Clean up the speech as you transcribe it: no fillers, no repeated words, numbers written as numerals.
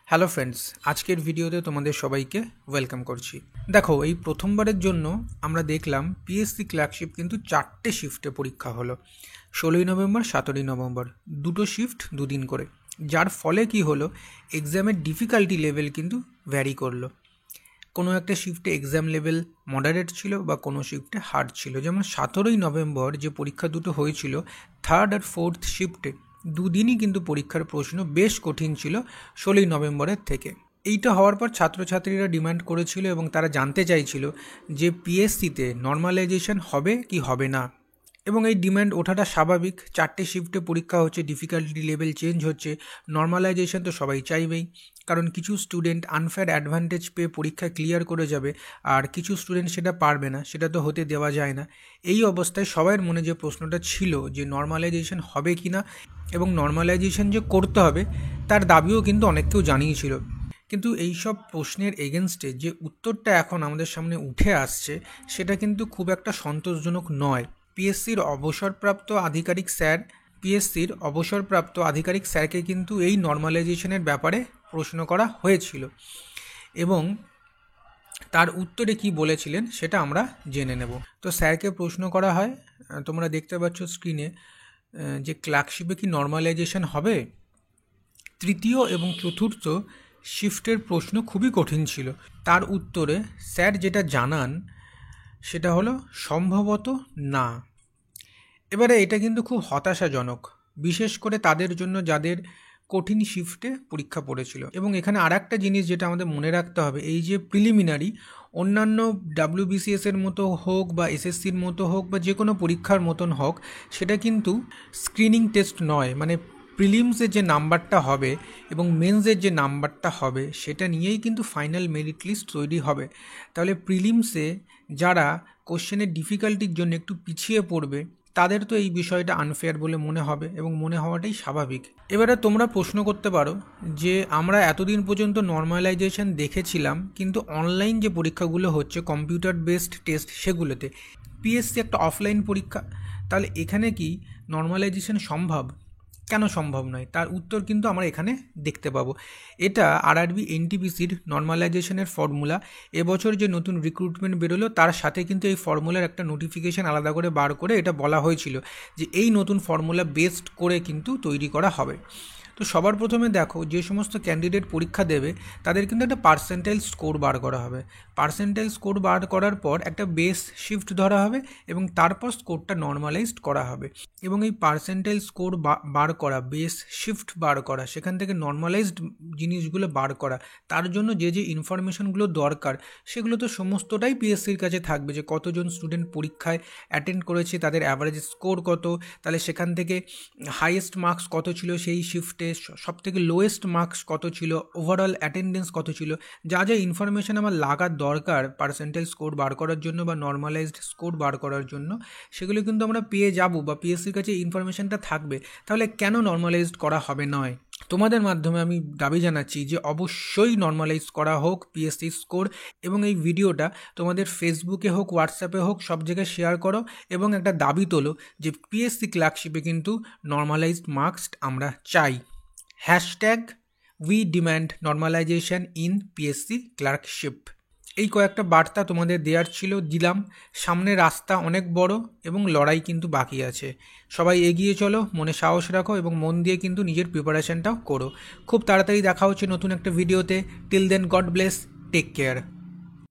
Hello friends, আজকের ভিডিওতে তোমাদের সবাইকে ওয়েলকাম করছি। দেখো, এই প্রথমবারের জন্য আমরা দেখলাম পিএসসি ক্লার্কশিপ কিন্তু 4টে শিফটে পরীক্ষা হলো। 16ই নভেম্বর, 17ই নভেম্বর, দুটো শিফট দুদিন করে। যার ফলে কি হলো, এক্সামের ডিফিকাল্টি লেভেল কিন্তু ভ্যারি করলো। কোনো একটা শিফটে এক্সাম লেভেল মডারেট ছিল বা কোনো শিফটে হার্ড ছিল। যেমন 17ই নভেম্বর যে পরীক্ষা দুটো হয়েছিল, থার্ড আর ফোর্থ শিফটে দুদিনই কিন্তু পরীক্ষার প্রশ্ন বেশ কঠিন ছিল 16ই নভেম্বরের থেকে। এইটা হওয়ার পর ছাত্রছাত্রীরা ডিমান্ড করেছিল এবং তারা জানতে চাইছিল যে পিএসসিতে নর্মালাইজেশন হবে কি হবে না। এবং এই ডিমান্ড ওঠাটা স্বাভাবিক। 4টে শিফটে পরীক্ষা হচ্ছে, ডিফিকাল্টি লেভেল চেঞ্জ হচ্ছে, নর্মালাইজেশন তো সবাই চাইবেই। কারণ কিছু স্টুডেন্ট আনফেয়ার অ্যাডভান্টেজ পেয়ে পরীক্ষা ক্লিয়ার করে যাবে, আর কিছু স্টুডেন্ট সেটা পারবে না, সেটা তো হতে দেওয়া যায় না। এই অবস্থায় সবার মনে যে প্রশ্নটা ছিল যে নর্মালাইজেশন হবে কি না এবং নর্মালাইজেশন যে করতে হবে তার দাবিও কিন্তু অনেক কেউ জানিয়েছিল। কিন্তু এই সব প্রশ্নের এগেনস্টে যে উত্তরটা এখন আমাদের সামনে উঠে আসছে সেটা কিন্তু খুব একটা সন্তোষজনক নয়। পিএসসির অবসরপ্রাপ্ত আধিকারিক স্যারকে কিন্তু এই নর্মালাইজেশনের ব্যাপারে প্রশ্ন করা হয়েছিল এবং তার উত্তরে কি বলেছিলেন সেটা আমরা জেনে নেব। তো স্যারকে প্রশ্ন করা হয়, তোমরা দেখতে পাচ্ছ স্ক্রিনে, যে ক্লার্কশিপে কি নর্মালাইজেশন হবে। তৃতীয় এবং চতুর্থ শিফটের প্রশ্ন খুবই কঠিন ছিল। তার উত্তরে স্যার যেটা জানান সেটা হলো সম্ভবত না। এবারে এটা কিন্তু খুব হতাশাজনক, বিশেষ করে তাদের জন্য যাদের কঠিন শিফটে পরীক্ষা পড়েছিল। এবং এখানে আর একটা জিনিস যেটা আমাদের মনে রাখতে হবে, এই যে প্রিলিমিনারি অন্যান্য ডাব্লিউবিসিএসের মতো হোক বা এসএসসির মতো হোক বা যে কোনো পরীক্ষার মতন হোক, সেটা কিন্তু স্ক্রিনিং টেস্ট নয়। মানে প্রিলিমসের যে নাম্বারটা হবে এবং মেন্সের যে নাম্বারটা হবে সেটা নিয়েই কিন্তু ফাইনাল মেরিট লিস্ট তৈরি হবে। তাহলে প্রিলিমসে যারা কোশ্চেনের ডিফিকাল্টির জন্য একটু পিছিয়ে পড়বে তাদের তো এই বিষয়টা আনফেয়ার বলে মনে হবে এবং মনে হওয়াটাই স্বাভাবিক। এবারে তোমরা প্রশ্ন করতে পারো যে আমরা এতদিন পর্যন্ত নর্মালাইজেশন দেখেছিলাম, কিন্তু অনলাইন যে পরীক্ষাগুলো হচ্ছে কম্পিউটার বেসড টেস্ট, সেগুলোতে পিএসসি একটা অফলাইন পরীক্ষা, তাহলে এখানে কি নর্মালাইজেশন সম্ভব? কেন সম্ভব নয়? তার উত্তর কিন্তু আমরা এখানে দেখতে পাবো। এটা আরআরবি এনটিপিসির নর্মালাইজেশনের ফর্মুলা। এবছর যে নতুন রিক্রুটমেন্ট বেরোলো তার সাথে কিন্তু এই ফর্মুলার একটা নোটিফিকেশান আলাদা করে বার করে এটা বলা হয়েছিল যে এই নতুন ফর্মুলা বেসড করে কিন্তু তৈরি করা হবে। তো সবার প্রথমে দেখো, যে সমস্ত ক্যান্ডিডেট পরীক্ষা দেবে তাদের কিন্তু একটা পার্সেন্টাইল স্কোর বার করা হবে। পার্সেন্টাইল স্কোর বার করার পর একটা বেস শিফট ধরা হবে এবং তারপর স্কোরটা নর্মালাইজড করা হবে। এবং এই পার্সেন্টাইল স্কোর বার করা, বেস শিফট বার করা, সেখান থেকে নর্মালাইজড জিনিসগুলো বার করা, তার জন্য যে যে ইনফরমেশনগুলো দরকার সেগুলো তো সমস্তটাই পিএসসির কাছে থাকবে। যে কতজন স্টুডেন্ট পরীক্ষায় অ্যাটেন্ড করেছে, তাদের অ্যাভারেজ স্কোর কত, তাহলে সেখান থেকে হাইয়েস্ট মার্কস কত ছিল সেই শিফটে, সবথেকে লোয়েস্ট মার্কস কত ছিল, ওভারঅল অ্যাটেন্ডেন্স কত ছিল, যা যা ইনফরমেশন আমার লাগার দরকার পার্সেন্টাইল স্কোর বার করার জন্য বা নর্মালাইজড স্কোর বার করার জন্য, সেগুলো কিন্তু আমরা পেয়ে যাব বা পিএসসির কাছে ইনফরমেশনটা থাকবে। তাহলে কেন নর্মালাইজড করা হবে নয়? তোমাদের মাধ্যমে আমি দাবি জানাচ্ছি যে অবশ্যই নর্মালাইজ করা হোক পিএসসি স্কোর। এবং এই ভিডিওটা তোমাদের ফেসবুকে হোক, হোয়াটসঅ্যাপে হোক, সব জায়গায় শেয়ার করো এবং একটা দাবি তোলো যে পিএসসি ক্লার্কশিপে কিন্তু নর্মালাইজড মার্কস আমরা চাই। #We demand normalization in PSC clerkship। এই কয়েকটা বার্তা তোমাদের দেওয়ার ছিল, দিলাম। সামনে রাস্তা অনেক বড় এবং লড়াই কিন্তু বাকি আছে। সবাই এগিয়ে চলো, মনে সাহস রাখো এবং মন দিয়ে কিন্তু নিজের প্রিপারেশনটাও করো। খুব তাড়াতাড়ি দেখা হচ্ছে নতুন একটা ভিডিওতে। Till then, God bless, take care.